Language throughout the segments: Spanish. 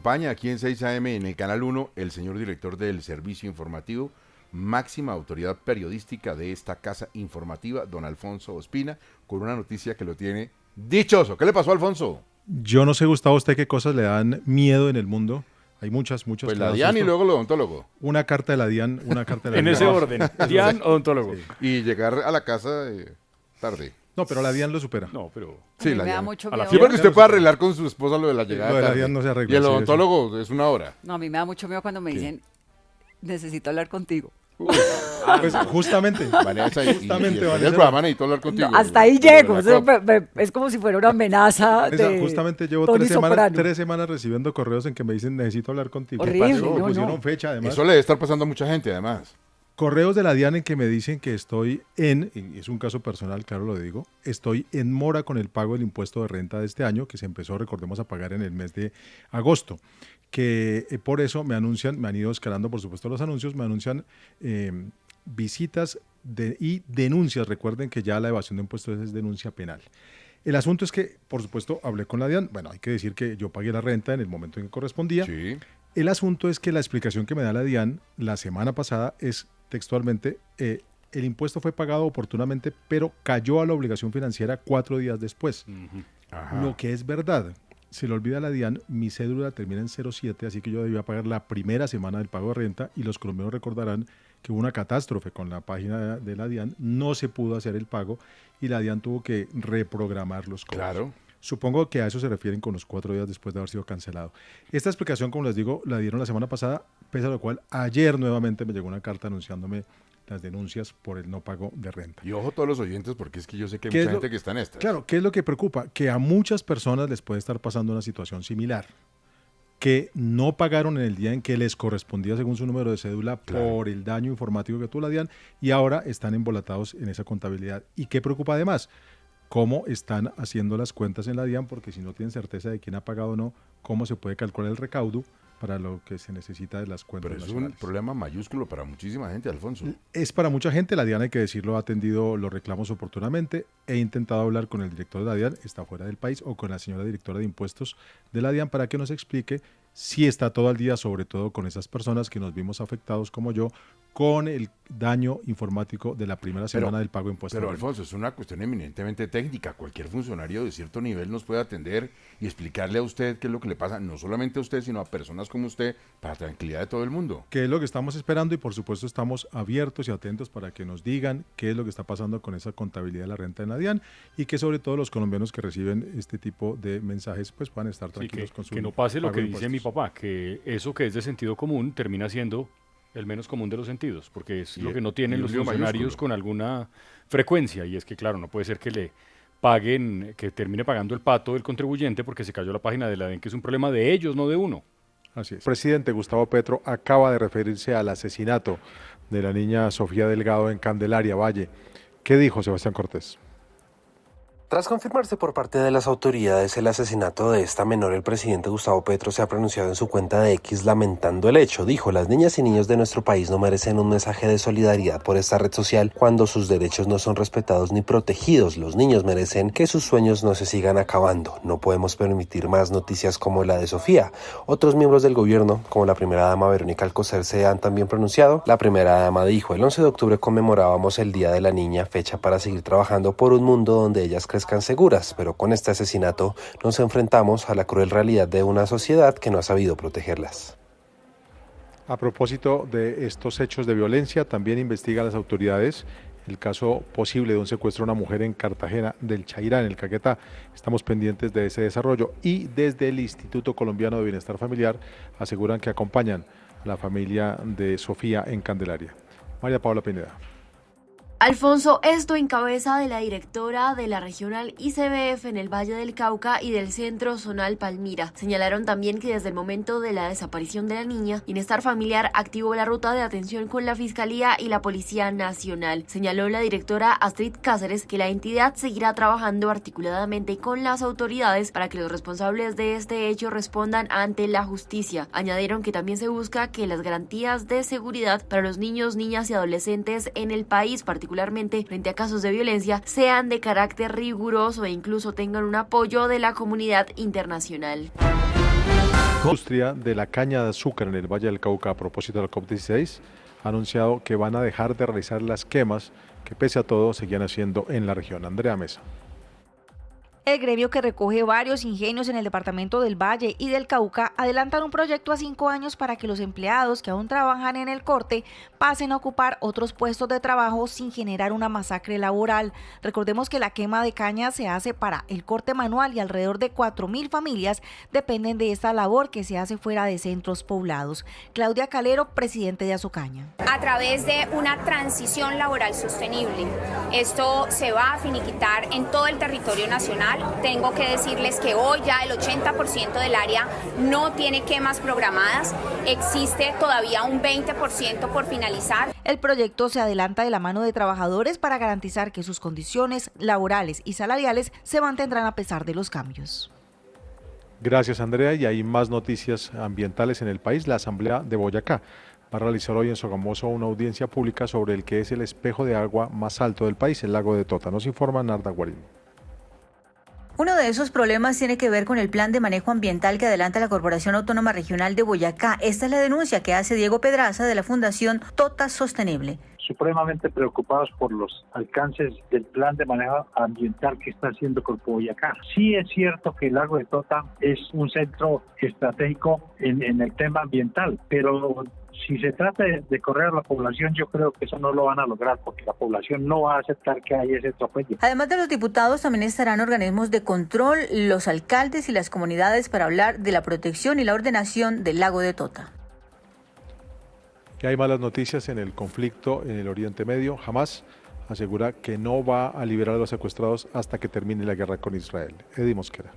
acompaña aquí en 6 AM en el Canal 1 el señor director del Servicio Informativo, máxima autoridad periodística de esta casa informativa, don Alfonso Ospina, con una noticia que lo tiene dichoso. ¿Qué le pasó, Alfonso? Yo no sé, Gustavo, ¿usted qué cosas le dan miedo en el mundo? Hay muchas. Pues la DIAN y luego el odontólogo. Una carta de la DIAN, una carta de la En DIAN. ese orden, DIAN, odontólogo. Sí. Y llegar a la casa tarde. No, pero la DIAN lo supera. No, pero... Sí, A mí la me da DIAN. mucho A la miedo. Sí, porque usted puede arreglar con su esposa lo de la llegada Lo de la tarde. DIAN no se arregla. Y el sí, odontólogo es una hora. No, a mí me da mucho miedo cuando me dicen, necesito hablar contigo. Pues justamente. Vanessa, y Justamente, después Vanessa. del programa necesito hablar contigo. No, hasta ahí Pero llego. la Eso COP. es como si fuera una amenaza de Justamente llevo Tony 3 semanas, Soprano. 3 semanas recibiendo correos en que me dicen necesito hablar contigo. Horrible, pasó? no, Pusieron no. fecha, además. Eso le debe estar pasando a mucha gente, además. Correos de la DIAN en que me dicen que estoy y es un caso personal, claro lo digo, estoy en mora con el pago del impuesto de renta de este año, que se empezó, recordemos, a pagar en el mes de agosto. Que por eso me anuncian, me han ido escalando, por supuesto, los anuncios, me anuncian visitas y denuncias. Recuerden que ya la evasión de impuestos es denuncia penal. El asunto es que, por supuesto, hablé con la DIAN. Bueno, hay que decir que yo pagué la renta en el momento en que correspondía. Sí. El asunto es que la explicación que me da la DIAN la semana pasada es textualmente, el impuesto fue pagado oportunamente, pero cayó a la obligación financiera 4 días después. Ajá. Lo que es verdad. Se le olvida a la DIAN, mi cédula termina en 07, así que yo debía pagar la primera semana del pago de renta y los colombianos recordarán que hubo una catástrofe con la página de la DIAN, no se pudo hacer el pago y la DIAN tuvo que reprogramar los cobros. Claro. Supongo que a eso se refieren con los 4 días después de haber sido cancelado. Esta explicación, como les digo, la dieron la semana pasada, pese a lo cual ayer nuevamente me llegó una carta anunciándome las denuncias por el no pago de renta. Y ojo a todos los oyentes, porque es que yo sé que hay ¿Qué mucha es lo- gente que está en estas. Claro, ¿qué es lo que preocupa? Que a muchas personas les puede estar pasando una situación similar, que no pagaron en el día en que les correspondía según su número de cédula por el daño informático que tuvo la DIAN y ahora están embolatados en esa contabilidad. ¿Y qué preocupa además? Cómo están haciendo las cuentas en la DIAN, porque si no tienen certeza de quién ha pagado o no, cómo se puede calcular el recaudo para lo que se necesita de las cuentas Pero es un nacionales. problema mayúsculo para muchísima gente, Alfonso. Es para mucha gente, la DIAN, hay que decirlo, ha atendido los reclamos oportunamente. He intentado hablar con el director de la DIAN, está fuera del país, o con la señora directora de impuestos de la DIAN para que nos explique si está todo al día, sobre todo con esas personas que nos vimos afectados como yo, con el daño informático de la primera semana del pago de impuestos. Pero Alfonso, es una cuestión eminentemente técnica. Cualquier funcionario de cierto nivel nos puede atender y explicarle a usted qué es lo que le pasa, no solamente a usted, sino a personas como usted, para tranquilidad de todo el mundo. ¿Qué es lo que estamos esperando? Y por supuesto estamos abiertos y atentos para que nos digan qué es lo que está pasando con esa contabilidad de la renta en la DIAN y que sobre todo los colombianos que reciben este tipo de mensajes pues puedan estar Sí, tranquilos con su que no pase lo pago que de dice mi impuestos. papá, que eso que es de sentido común termina siendo el menos común de los sentidos, porque es Sí, lo que no tienen y un los lío funcionarios mayúsculo. con alguna frecuencia, y es que claro, no puede ser que le paguen, que termine pagando el pato del contribuyente porque se cayó la página de la DEN, que es un problema de ellos, no de uno. Así es. El presidente Gustavo Petro acaba de referirse al asesinato de la niña Sofía Delgado en Candelaria, Valle. ¿Qué dijo Sebastián Cortés? Tras confirmarse por parte de las autoridades el asesinato de esta menor, el presidente Gustavo Petro se ha pronunciado en su cuenta de X lamentando el hecho. Dijo: las niñas y niños de nuestro país no merecen un mensaje de solidaridad por esta red social cuando sus derechos no son respetados ni protegidos. Los niños merecen que sus sueños no se sigan acabando. No podemos permitir más noticias como la de Sofía. Otros miembros del gobierno, como la primera dama Verónica Alcocer, se han también pronunciado. La primera dama dijo: el 11 de octubre conmemorábamos el Día de la Niña, fecha para seguir trabajando por un mundo donde ellas crezcan seguras, pero con este asesinato nos enfrentamos a la cruel realidad de una sociedad que no ha sabido protegerlas. A propósito de estos hechos de violencia, también investigan las autoridades el caso posible de un secuestro de una mujer en Cartagena del Chairá, en el Caquetá. Estamos pendientes de ese desarrollo y desde el Instituto Colombiano de Bienestar Familiar aseguran que acompañan a la familia de Sofía en Candelaria. María Paula Pineda. Alfonso, esto en cabeza de la directora de la regional ICBF en el Valle del Cauca y del Centro Zonal Palmira. Señalaron también que desde el momento de la desaparición de la niña, Bienestar Familiar activó la ruta de atención con la Fiscalía y la Policía Nacional. Señaló la directora Astrid Cáceres que la entidad seguirá trabajando articuladamente con las autoridades para que los responsables de este hecho respondan ante la justicia. Añadieron que también se busca que las garantías de seguridad para los niños, niñas y adolescentes en el país, particularmente frente a casos de violencia, sean de carácter riguroso e incluso tengan un apoyo de la comunidad internacional. industria de la caña de azúcar en el Valle del Cauca, a propósito de la COP16, ha anunciado que van a dejar de realizar las quemas que pese a todo seguían haciendo en la región. Andrea Mesa. El gremio, que recoge varios ingenios en el departamento del Valle y del Cauca, adelantan un proyecto a 5 años para que los empleados que aún trabajan en el corte pasen a ocupar otros puestos de trabajo sin generar una masacre laboral. Recordemos que la quema de caña se hace para el corte manual y alrededor de 4.000 familias dependen de esta labor que se hace fuera de centros poblados. Claudia Calero, presidente de Azucaña. A través de una transición laboral sostenible. Esto se va a finiquitar en todo el territorio nacional. Tengo que decirles que hoy ya el 80% del área no tiene quemas programadas. Existe todavía un 20% por finalizar. El proyecto se adelanta de la mano de trabajadores para garantizar que sus condiciones laborales y salariales se mantendrán a pesar de los cambios. Gracias, Andrea. Y hay más noticias ambientales en el país. La Asamblea de Boyacá va a realizar hoy en Sogamoso una audiencia pública sobre el que es el espejo de agua más alto del país, el lago de Tota. Nos informa Narda Guarín. Uno de esos problemas tiene que ver con el plan de manejo ambiental que adelanta la Corporación Autónoma Regional de Boyacá. Esta es la denuncia que hace Diego Pedraza de la Fundación Tota Sostenible. Supremamente preocupados por los alcances del plan de manejo ambiental que está haciendo Corpo Boyacá. Sí es cierto que el lago de Tota es un centro estratégico en el tema ambiental, pero si se trata de correr a la población, yo creo que eso no lo van a lograr porque la población no va a aceptar que haya ese atropello. Además de los diputados, también estarán organismos de control, los alcaldes y las comunidades para hablar de la protección y la ordenación del lago de Tota. Y hay malas noticias en el conflicto en el Oriente Medio. Hamas asegura que no va a liberar a los secuestrados hasta que termine la guerra con Israel. Eddie Mosquera.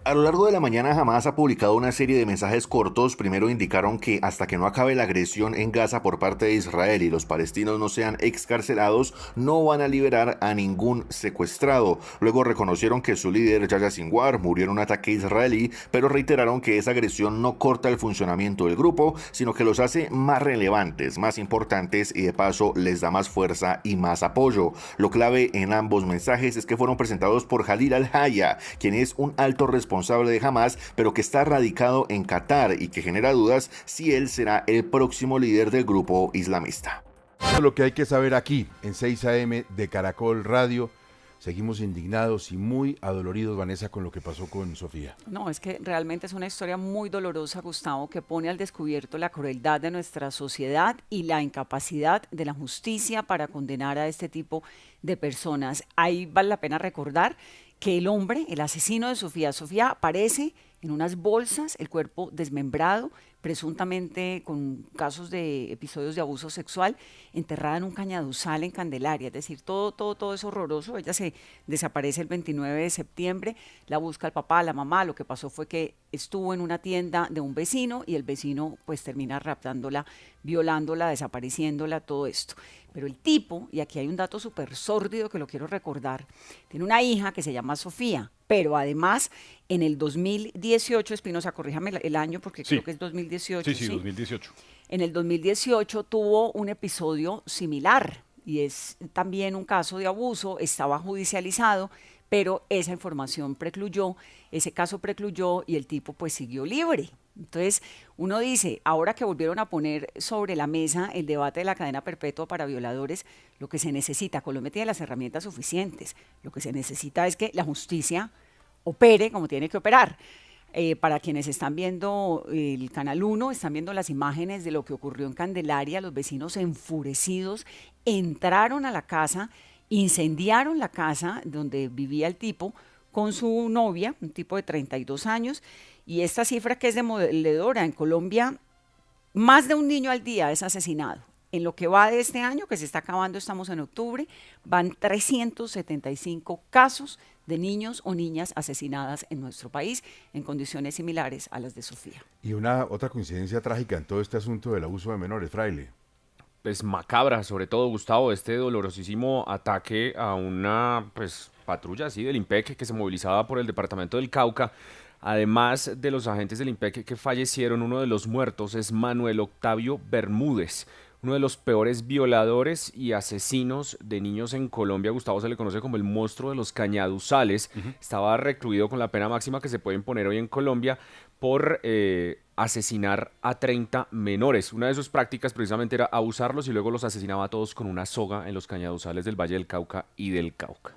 A lo largo de la mañana, Hamas ha publicado una serie de mensajes cortos. Primero indicaron que hasta que no acabe la agresión en Gaza por parte de Israel y los palestinos no sean excarcelados, no van a liberar a ningún secuestrado. Luego reconocieron que su líder, Yahya Sinwar, murió en un ataque israelí, pero reiteraron que esa agresión no corta el funcionamiento del grupo, sino que los hace más relevantes, más importantes y de paso les da más fuerza y más apoyo. Lo clave en ambos mensajes es que fueron presentados por Khalil al-Haya, quien es un alto responsable de Hamas, pero que está radicado en Qatar y que genera dudas si él será el próximo líder del grupo islamista. Eso es lo que hay que saber aquí, en 6 AM de Caracol Radio. Seguimos indignados y muy adoloridos, Vanessa, con lo que pasó con Sofía. No, es que realmente es una historia muy dolorosa, Gustavo, que pone al descubierto la crueldad de nuestra sociedad y la incapacidad de la justicia para condenar a este tipo de personas. Ahí vale la pena recordar que el hombre, el asesino de Sofía aparece en unas bolsas, el cuerpo desmembrado, presuntamente con casos de episodios de abuso sexual, enterrada en un cañaduzal en Candelaria. Es decir, todo es horroroso. Ella se desaparece el 29 de septiembre, la busca el papá, la mamá. Lo que pasó fue que estuvo en una tienda de un vecino y el vecino pues termina raptándola, violándola, desapareciéndola, todo esto. Pero el tipo, y aquí hay un dato súper sórdido que lo quiero recordar, tiene una hija que se llama Sofía, pero además en el 2018, Espinosa, corríjame el año porque Sí. creo que es 2018. Sí, 2018. En el 2018 tuvo un episodio similar y es también un caso de abuso, estaba judicializado, pero esa información precluyó, ese caso precluyó y el tipo pues siguió libre. Entonces, uno dice, ahora que volvieron a poner sobre la mesa el debate de la cadena perpetua para violadores, lo que se necesita, Colombia tiene las herramientas suficientes, lo que se necesita es que la justicia opere como tiene que operar. Para quienes están viendo el Canal 1, están viendo las imágenes de lo que ocurrió en Candelaria, los vecinos enfurecidos entraron a la casa, incendiaron la casa donde vivía el tipo con su novia, un tipo de 32 años, y esta cifra que es demoledora, en Colombia más de un niño al día es asesinado. En lo que va de este año, que se está acabando, estamos en octubre, van 375 casos de niños o niñas asesinadas en nuestro país en condiciones similares a las de Sofía. Y una otra coincidencia trágica en todo este asunto del abuso de menores, Fraile. Pues macabra, sobre todo, Gustavo, este dolorosísimo ataque a una patrulla así del IMPEC que se movilizaba por el departamento del Cauca. Además de los agentes del IMPEC que fallecieron, uno de los muertos es Manuel Octavio Bermúdez, uno de los peores violadores y asesinos de niños en Colombia. Gustavo, se le conoce como el monstruo de los cañaduzales. Estaba recluido con la pena máxima que se puede imponer hoy en Colombia por asesinar a 30 menores. Una de sus prácticas precisamente era abusarlos y luego los asesinaba a todos con una soga en los cañaduzales del Valle del Cauca y del Cauca.